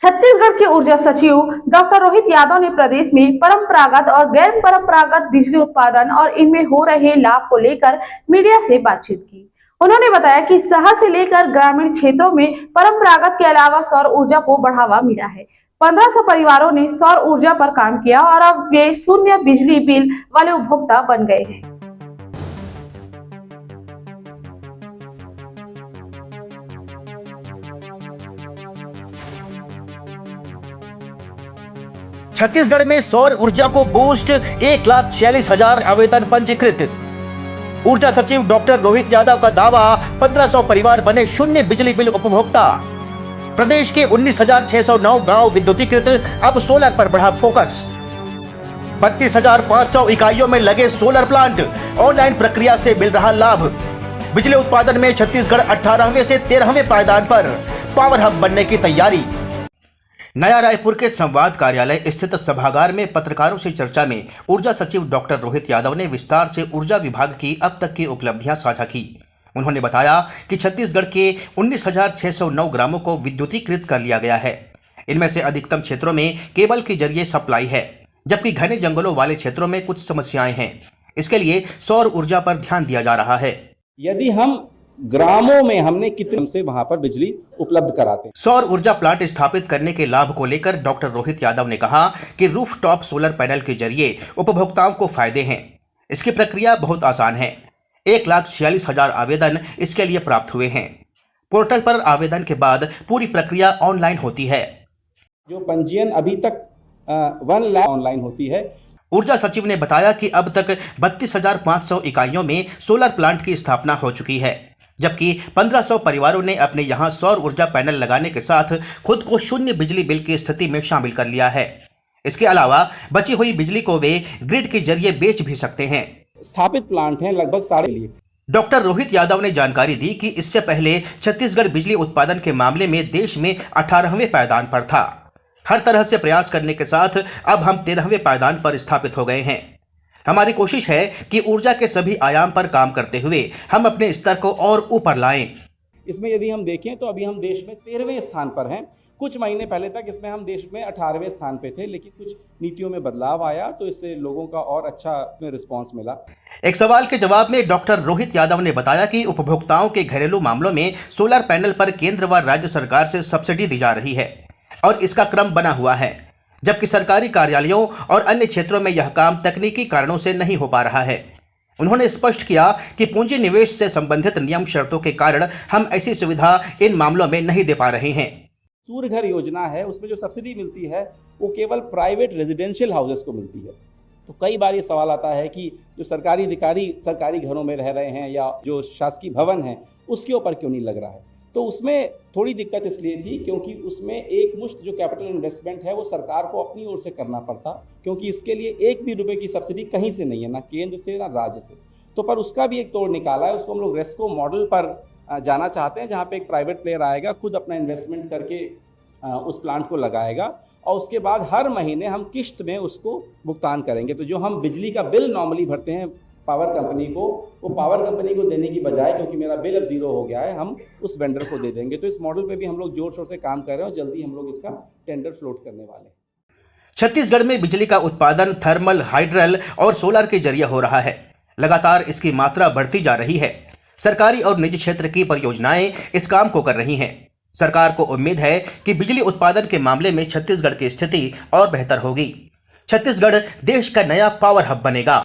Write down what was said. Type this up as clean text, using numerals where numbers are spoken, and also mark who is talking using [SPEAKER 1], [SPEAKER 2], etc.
[SPEAKER 1] छत्तीसगढ़ के ऊर्जा सचिव डॉक्टर रोहित यादव ने प्रदेश में परंपरागत और गैर परंपरागत बिजली उत्पादन और इनमें हो रहे लाभ को लेकर मीडिया से बातचीत की। उन्होंने बताया कि शहर से लेकर ग्रामीण क्षेत्रों में परंपरागत के अलावा सौर ऊर्जा को बढ़ावा मिला है। 1500 परिवारों ने सौर ऊर्जा पर काम किया और अब वे शून्य बिजली बिल वाले उपभोक्ता बन गए हैं।
[SPEAKER 2] छत्तीसगढ़ में सौर ऊर्जा को बूस्ट 1,46,000 आवेदन पंजीकृत। ऊर्जा सचिव डॉक्टर रोहित यादव का दावा, 1500 परिवार बने शून्य बिजली बिल उपभोक्ता। प्रदेश के 19,609 गांव विद्युतीकृत, अब सोलर पर बढ़ा फोकस। 32,500 इकाइयों में लगे सोलर प्लांट, ऑनलाइन प्रक्रिया से मिल रहा लाभ। बिजली उत्पादन में छत्तीसगढ़ 18वें से 13वें पायदान पर, पावर हब बनने की तैयारी। नया रायपुर के संवाद कार्यालय स्थित सभागार में पत्रकारों से चर्चा में ऊर्जा सचिव डॉक्टर रोहित यादव ने विस्तार से ऊर्जा विभाग की अब तक की उपलब्धियां साझा की। उन्होंने बताया कि छत्तीसगढ़ के 19,609 ग्रामों को विद्युतीकृत कर लिया गया है। इनमें से अधिकतम क्षेत्रों में केबल के जरिए सप्लाई है, जबकि घने जंगलों वाले क्षेत्रों में कुछ समस्याएं हैं। इसके लिए सौर ऊर्जा पर ध्यान दिया जा रहा है।
[SPEAKER 3] यदि हम ग्रामों में हमने कितने से वहां पर बिजली उपलब्ध कराते हैं।
[SPEAKER 2] सौर ऊर्जा प्लांट स्थापित करने के लाभ को लेकर डॉक्टर रोहित यादव ने कहा कि रूफटॉप सोलर पैनल के जरिए उपभोक्ताओं को फायदे हैं। इसकी प्रक्रिया बहुत आसान है। 1,46,000 आवेदन इसके लिए प्राप्त हुए हैं। पोर्टल पर आवेदन के बाद पूरी प्रक्रिया ऑनलाइन होती है।
[SPEAKER 3] जो पंजीयन अभी तक 1 लाख ऑनलाइन होती है।
[SPEAKER 2] ऊर्जा सचिव ने बताया कि अब तक 32,500 इकाइयों में सोलर प्लांट की स्थापना हो चुकी है, जबकि 1500 परिवारों ने अपने यहां सौर ऊर्जा पैनल लगाने के साथ खुद को शून्य बिजली बिल की स्थिति में शामिल कर लिया है। इसके अलावा बची हुई बिजली को वे ग्रिड के जरिए बेच भी सकते हैं।
[SPEAKER 3] स्थापित प्लांट हैं लगभग 3.5
[SPEAKER 2] डॉक्टर रोहित यादव ने जानकारी दी कि इससे पहले छत्तीसगढ़ बिजली उत्पादन के मामले में देश में 18वें पायदान पर था। हर तरह से प्रयास करने के साथ अब हम 13वें पायदान पर स्थापित हो गए हैं। हमारी कोशिश है कि ऊर्जा के सभी आयाम पर काम करते हुए हम अपने स्तर को और ऊपर लाएं।
[SPEAKER 3] इसमें यदि हम देखें तो अभी हम देश में 13वें स्थान पर हैं। कुछ महीने पहले तक इसमें हम देश में 18वें स्थान पे थे, लेकिन कुछ नीतियों में बदलाव आया तो इससे लोगों का और अच्छा रिस्पांस मिला।
[SPEAKER 2] एक सवाल के जवाब में डॉक्टर रोहित यादव ने बताया कि उपभोक्ताओं के घरेलू मामलों में सोलर पैनल पर केंद्र व राज्य सरकार से सब्सिडी दी जा रही है और इसका क्रम बना हुआ है, जबकि सरकारी कार्यालयों और अन्य क्षेत्रों में यह काम तकनीकी कारणों से नहीं हो पा रहा है। उन्होंने स्पष्ट किया कि पूंजी निवेश से संबंधित नियम शर्तों के कारण हम ऐसी सुविधा इन मामलों में नहीं दे पा रहे हैं।
[SPEAKER 3] सूर्य घर योजना है, उसमें जो सब्सिडी मिलती है वो केवल प्राइवेट रेजिडेंशियल हाउसेस को मिलती है। तो कई बार ये सवाल आता है कि जो सरकारी अधिकारी सरकारी घरों में रह रहे हैं या जो शासकीय भवन है उसके ऊपर क्यों नहीं लग रहा है। तो उसमें थोड़ी दिक्कत इसलिए थी क्योंकि उसमें एक मुश्त जो कैपिटल इन्वेस्टमेंट है वो सरकार को अपनी ओर से करना पड़ता, क्योंकि इसके लिए एक भी रुपए की सब्सिडी कहीं से नहीं है, ना केंद्र से ना राज्य से। तो पर उसका भी एक तोड़ निकाला है। उसको हम लोग रेस्को मॉडल पर जाना चाहते हैं, जहाँ पे एक प्राइवेट प्लेयर आएगा, खुद अपना इन्वेस्टमेंट करके उस प्लांट को लगाएगा और उसके बाद हर महीने हम किश्त में उसको भुगतान करेंगे। तो जो हम बिजली का बिल नॉर्मली भरते हैं पावर कंपनी को, वो पावर कंपनी को देने की बजाय, क्योंकि मेरा बिल अब 0 हो गया है, हम उस वेंडर को दे देंगे। तो इस मॉडल पे भी हम लोग जोर शोर से काम कर रहे हैं और जल्दी हम लोग इसका टेंडर फ्लोट करने वाले हैं।
[SPEAKER 2] छत्तीसगढ़ में बिजली का उत्पादन थर्मल, हाइड्रल और सोलर के जरिए हो रहा है। लगातार इसकी मात्रा बढ़ती जा रही है। सरकारी और निजी क्षेत्र की परियोजनाएं इस काम को कर रही हैं। सरकार को उम्मीद है कि बिजली उत्पादन के मामले में छत्तीसगढ़ की स्थिति और बेहतर होगी। छत्तीसगढ़ देश का नया पावर हब बनेगा।